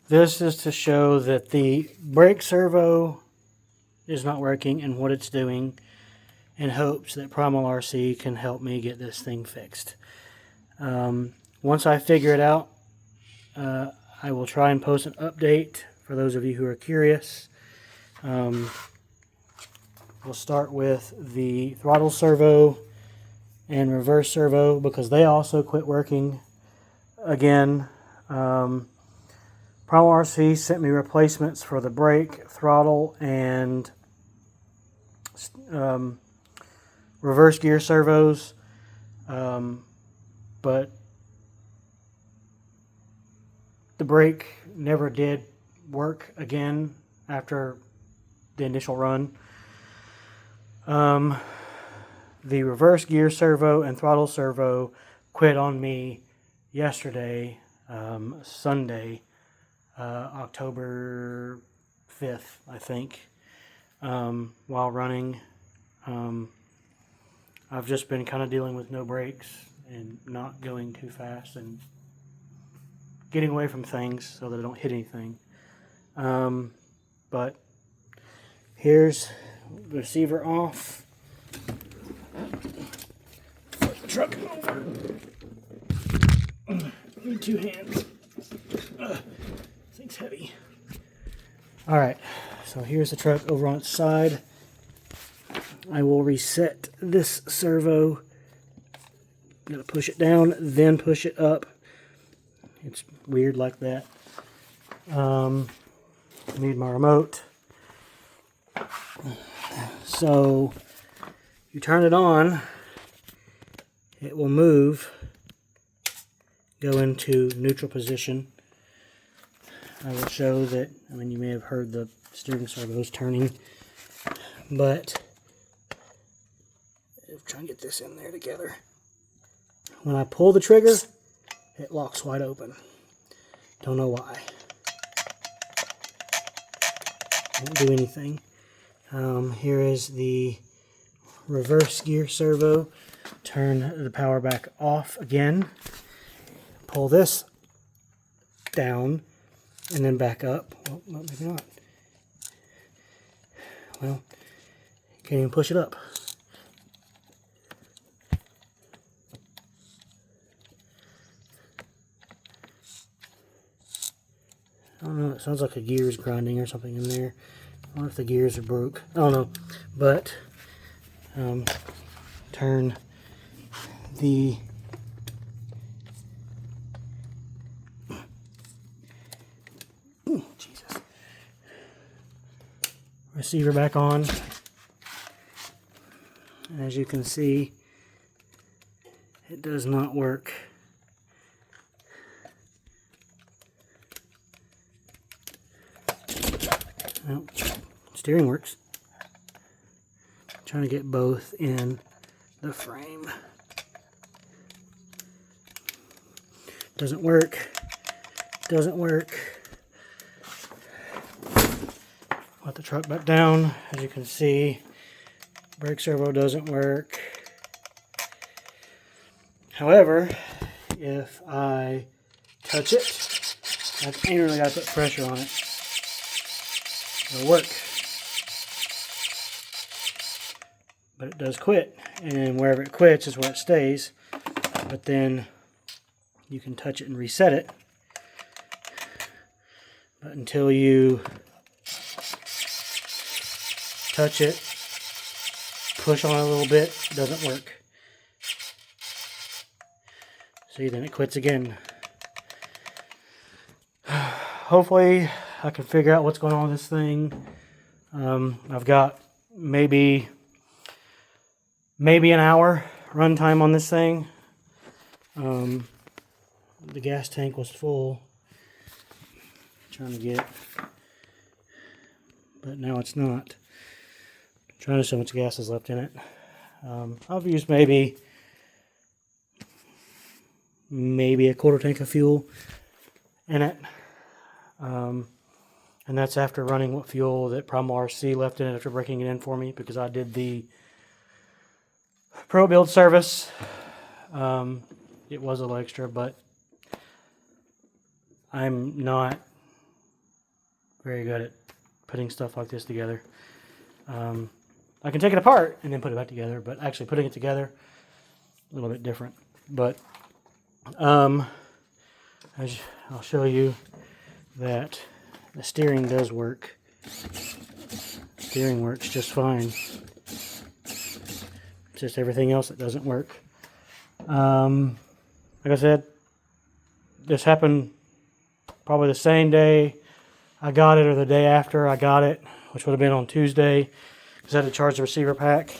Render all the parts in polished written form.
This is to show that the brake servo is not working and what it's doing, in hopes that Primal RC can help me get this thing fixed. Once I figure it out, I will try and post an update for those of you who are curious. We'll start with the throttle servo and reverse servo because they also quit working again. Primal RC sent me replacements for the brake, throttle, and reverse gear servos, but the brake never did work again after the initial run. The reverse gear servo and throttle servo quit on me yesterday, Sunday, October 5th, I think, while running. I've just been kind of dealing with no brakes and not going too fast and getting away from things so that I don't hit anything. But here's the receiver off. Flip the truck over. Need two hands. This thing's heavy. Alright, so here's the truck over on its side. I will reset this servo. Gotta push it down, then push it up. It's weird like that. Need my remote. So you turn it on, it will move, go into neutral position. I will show that, I mean, you may have heard the steering servos turning, but I'm trying to get this in there together. When I pull the trigger, it locks wide open. Don't know why. Won't do anything. Here is the reverse gear servo. Turn the power back off again. Pull this down and then back up. Well, maybe not. Well, can't even push it up. I don't know, it sounds like a gear's grinding or something in there. I don't know if the gears are broke. I don't know. But turn the Jesus. Receiver back on. As you can see, it does not work. Well, steering works. I'm trying to get both in the frame. Doesn't work. Doesn't work. Let the truck back down. As you can see, brake servo doesn't work. However, if I touch it, I ain't really got to put pressure on it. It'll work. But it does quit, and wherever it quits is where it stays. But then you can touch it and reset it. But until you touch it, push on it a little bit, it doesn't work. See, then it quits again. Hopefully I can figure out what's going on with this thing. I've got maybe an hour run time on this thing. The gas tank was full. Trying to get, but now it's not. Trying to see how much gas is left in it. I've used maybe a quarter tank of fuel in it. And that's after running what fuel that Primal RC left in it after breaking it in for me, because I did the Pro Build service. It was a little extra, but I'm not very good at putting stuff like this together. I can take it apart and then put it back together, but actually putting it together, a little bit different. But I'll show you that the steering does work. Steering works just fine. It's just everything else that doesn't work. Like I said, this happened probably the same day I got it or the day after I got it, which would have been on Tuesday, because I had to charge the receiver pack.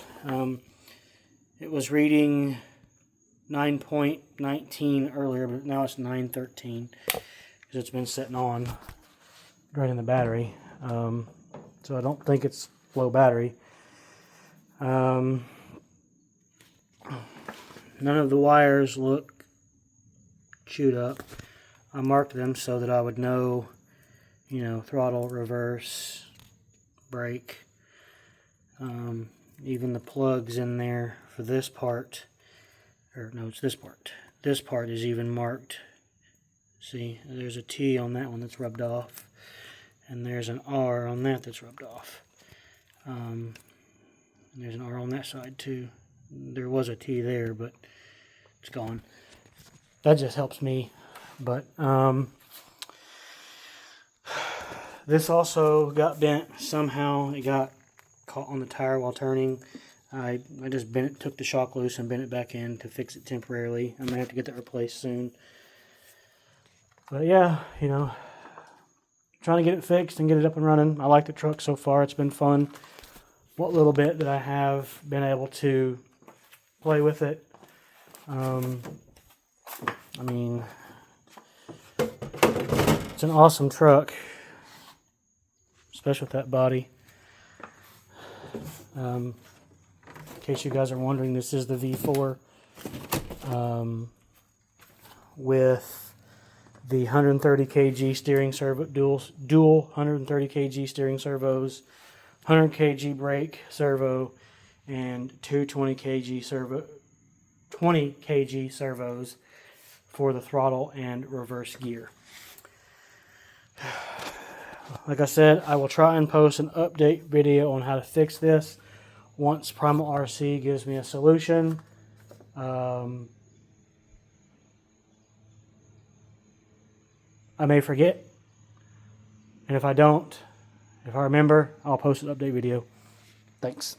It was reading 9.19 earlier, but now it's 9.13 because it's been sitting on draining the battery. So I don't think it's low battery. None of the wires look chewed up. I marked them so that I would know, you know, throttle, reverse, brake. Even the plugs in there for this part, or no, it's this part. This part is even marked. See, there's a T on that one that's rubbed off, and there's an R on that that's rubbed off. And there's an R on that side too. There was a T there, but it's gone. That just helps me. But this also got bent somehow. It got caught on the tire while turning. I just took the shock loose and bent it back in to fix it temporarily. I'm gonna have to get that replaced soon. But yeah, you know, trying to get it fixed and get it up and running. I like the truck so far. It's been fun. What little bit that I have been able to play with it. I mean, it's an awesome truck, especially with that body. In case you guys are wondering, this is the V4 with the 130 kg steering servo, dual 130 kg steering servos, 100 kg brake servo, and two 20 kg servos for the throttle and reverse gear. Like I said, I will try and post an update video on how to fix this once Primal RC gives me a solution. I may forget, and if I don't, if I remember, I'll post an update video. Thanks.